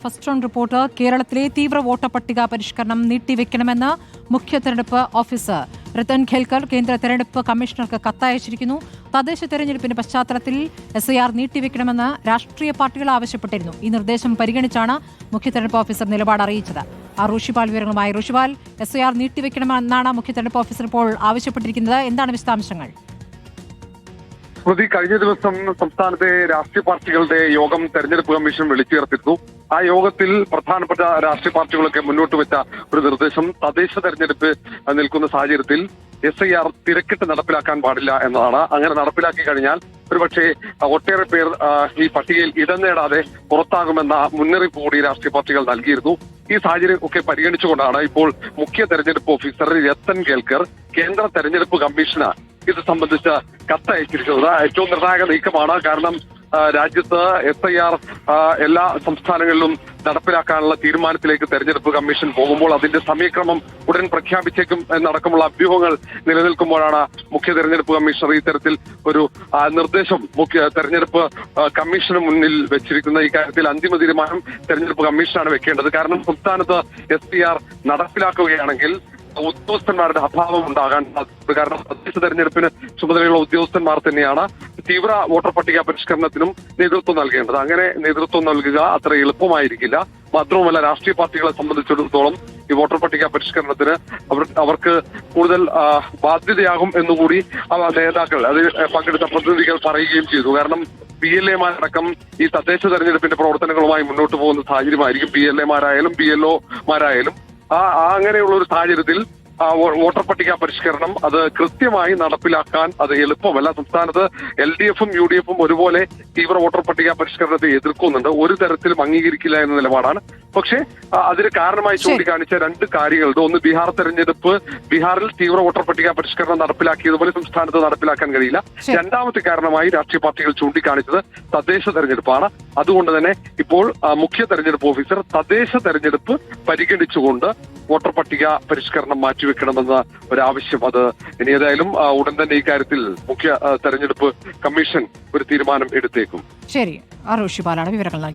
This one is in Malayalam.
First on report. കേരളത്തിലെ തീവ്ര വോട്ടർ പട്ടിക പരിഷ്കരണം നീട്ടിവെക്കണമെന്ന് മുഖ്യ തെരഞ്ഞെടുപ്പ് ഓഫീസർ രത്തൻ ഖേൽക്കർ കേന്ദ്ര തെരഞ്ഞെടുപ്പ് കമ്മീഷണർക്ക് കത്തയച്ചിരിക്കുന്നു. തദ്ദേശ തെരഞ്ഞെടുപ്പിന്റെ പശ്ചാത്തലത്തിൽ SIR നീട്ടിവെക്കണമെന്ന് രാഷ്ട്രീയ പാർട്ടികൾ ആവശ്യപ്പെട്ടിരുന്നു. ഈ നിർദ്ദേശം പരിഗണിച്ചാണ് മുഖ്യ തെരഞ്ഞെടുപ്പ് ഓഫീസർ നിലപാട് അറിയിച്ചത്. റൂഷിപാൽ വിവരങ്ങളുമായി. റൂഷിപാൽ, SIR നീട്ടിവെക്കണമെന്നാണ് മുഖ്യ തെരഞ്ഞെടുപ്പ് ഓഫീസർ ഇപ്പോൾ ആവശ്യപ്പെട്ടിരിക്കുന്നത്. എന്താണ് വിശദാംശങ്ങൾ? സ്മൃതി, കഴിഞ്ഞ ദിവസം സംസ്ഥാനത്തെ രാഷ്ട്രീയ പാർട്ടികളുടെ യോഗം തെരഞ്ഞെടുപ്പ് കമ്മീഷൻ വിളിച്ചു ചേർത്തിരുന്നു. ആ യോഗത്തിൽ പ്രധാനപ്പെട്ട രാഷ്ട്രീയ പാർട്ടികളൊക്കെ മുന്നോട്ട് വെച്ച ഒരു നിർദ്ദേശം തദ്ദേശ തെരഞ്ഞെടുപ്പ് നിൽക്കുന്ന സാഹചര്യത്തിൽ SIR തിരക്കിട്ട് നടപ്പിലാക്കാൻ പാടില്ല എന്നതാണ്. അങ്ങനെ നടപ്പിലാക്കി കഴിഞ്ഞാൽ ഒരുപക്ഷെ ഒട്ടേറെ പേർ ഈ പട്ടികയിൽ ഇടം നേടാതെ പുറത്താകുമെന്ന മുന്നറിയിപ്പ് കൂടി രാഷ്ട്രീയ പാർട്ടികൾ നൽകിയിരുന്നു. ഈ സാഹചര്യം ഒക്കെ പരിഗണിച്ചുകൊണ്ടാണ് ഇപ്പോൾ മുഖ്യ തെരഞ്ഞെടുപ്പ് ഓഫീസർ രത്തൻ ഖേൽക്കർ കേന്ദ്ര തെരഞ്ഞെടുപ്പ് കമ്മീഷന് ഇത് സംബന്ധിച്ച കത്തയച്ചിരിക്കുന്നത്. ഏറ്റവും നിർണായക നീക്കമാണ്. കാരണം രാജ്യത്ത് SIR എല്ലാ സംസ്ഥാനങ്ങളിലും നടപ്പിലാക്കാനുള്ള തീരുമാനത്തിലേക്ക് തെരഞ്ഞെടുപ്പ് കമ്മീഷൻ പോകുമ്പോൾ അതിന്റെ സമയക്രമം ഉടൻ പ്രഖ്യാപിച്ചേക്കും എന്നടക്കമുള്ള അഭ്യൂഹങ്ങൾ നിലനിൽക്കുമ്പോഴാണ് മുഖ്യ തെരഞ്ഞെടുപ്പ് കമ്മീഷണർ ഇത്തരത്തിൽ ഒരു നിർദ്ദേശം മുഖ്യ തെരഞ്ഞെടുപ്പ് കമ്മീഷന് മുന്നിൽ വെച്ചിരിക്കുന്ന. ഇക്കാര്യത്തിൽ അന്തിമ തീരുമാനം തെരഞ്ഞെടുപ്പ് കമ്മീഷനാണ് വെക്കേണ്ടത്. കാരണം സംസ്ഥാനത്ത് SIR നടപ്പിലാക്കുകയാണെങ്കിൽ ഉദ്യോഗസ്ഥന്മാരുടെ അഭാവം ഉണ്ടാകാൻ സാധ്യത. കാരണം തദ്ദേശ തെരഞ്ഞെടുപ്പിന് ചുമതലയുള്ള ഉദ്യോഗസ്ഥന്മാർ തന്നെയാണ് തീവ്ര വോട്ടർ പട്ടിക പരിഷ്കരണത്തിനും നേതൃത്വം നൽകേണ്ടത്. അങ്ങനെ നേതൃത്വം നൽകുക അത്ര എളുപ്പമായിരിക്കില്ല. മാത്രവുമല്ല, രാഷ്ട്രീയ പാർട്ടികളെ സംബന്ധിച്ചിടത്തോളം ഈ വോട്ടർ പട്ടിക പരിഷ്കരണത്തിന് അവർക്ക് കൂടുതൽ ബാധ്യതയാകും എന്നുകൂടി നേതാക്കൾ, അതിൽ പങ്കെടുത്ത പ്രതിനിധികൾ പറയുകയും ചെയ്തു. കാരണം PLAമാരടക്കം ഈ തദ്ദേശ തെരഞ്ഞെടുപ്പിന്റെ പ്രവർത്തനങ്ങളുമായി മുന്നോട്ട് പോകുന്ന സാഹചര്യമായിരിക്കും. PLAമാരായാലും BLOമാരായാലും അങ്ങനെയുള്ള ഒരു സാഹചര്യത്തിൽ വോട്ടർ പട്ടിക പരിഷ്കരണം അത് കൃത്യമായി നടപ്പിലാക്കാൻ അത് എളുപ്പമല്ല. സംസ്ഥാനത്ത് LDFും UDFും ഒരുപോലെ തീവ്ര വോട്ടർ പട്ടിക പരിഷ്കരണത്തെ എതിർക്കുന്നുണ്ട്. ഒരു തരത്തിലും അംഗീകരിക്കില്ല എന്ന നിലപാടാണ്. പക്ഷേ അതിന് കാരണമായി ചൂണ്ടിക്കാണിച്ച രണ്ട് കാര്യങ്ങളുണ്ട്. ഒന്ന്, ബീഹാർ തെരഞ്ഞെടുപ്പ്, ബീഹാറിൽ തീവ്ര വോട്ടർ പട്ടിക പരിഷ്കരണം നടപ്പിലാക്കിയതുപോലെ സംസ്ഥാനത്ത് നടപ്പിലാക്കാൻ കഴിയില്ല. രണ്ടാമത്തെ കാരണമായി രാഷ്ട്രീയ പാർട്ടികൾ ചൂണ്ടിക്കാണിച്ചത് തദ്ദേശ തെരഞ്ഞെടുപ്പാണ്. അതുകൊണ്ട് തന്നെ ഇപ്പോൾ മുഖ്യ തെരഞ്ഞെടുപ്പ് ഓഫീസർ തദ്ദേശ തെരഞ്ഞെടുപ്പ് പരിഗണിച്ചുകൊണ്ട് വോട്ടർ പട്ടിക പരിഷ്കരണം മാറ്റിവെക്കണമെന്ന ഒരാവശ്യം, അത് ഇനി ഏതായാലും ഉടൻ തന്നെ ഇക്കാര്യത്തിൽ മുഖ്യ തെരഞ്ഞെടുപ്പ് കമ്മീഷൻ ഒരു തീരുമാനം എടുത്തേക്കും. ശരി, റൂഷിപാലാണ് വിവരങ്ങൾ.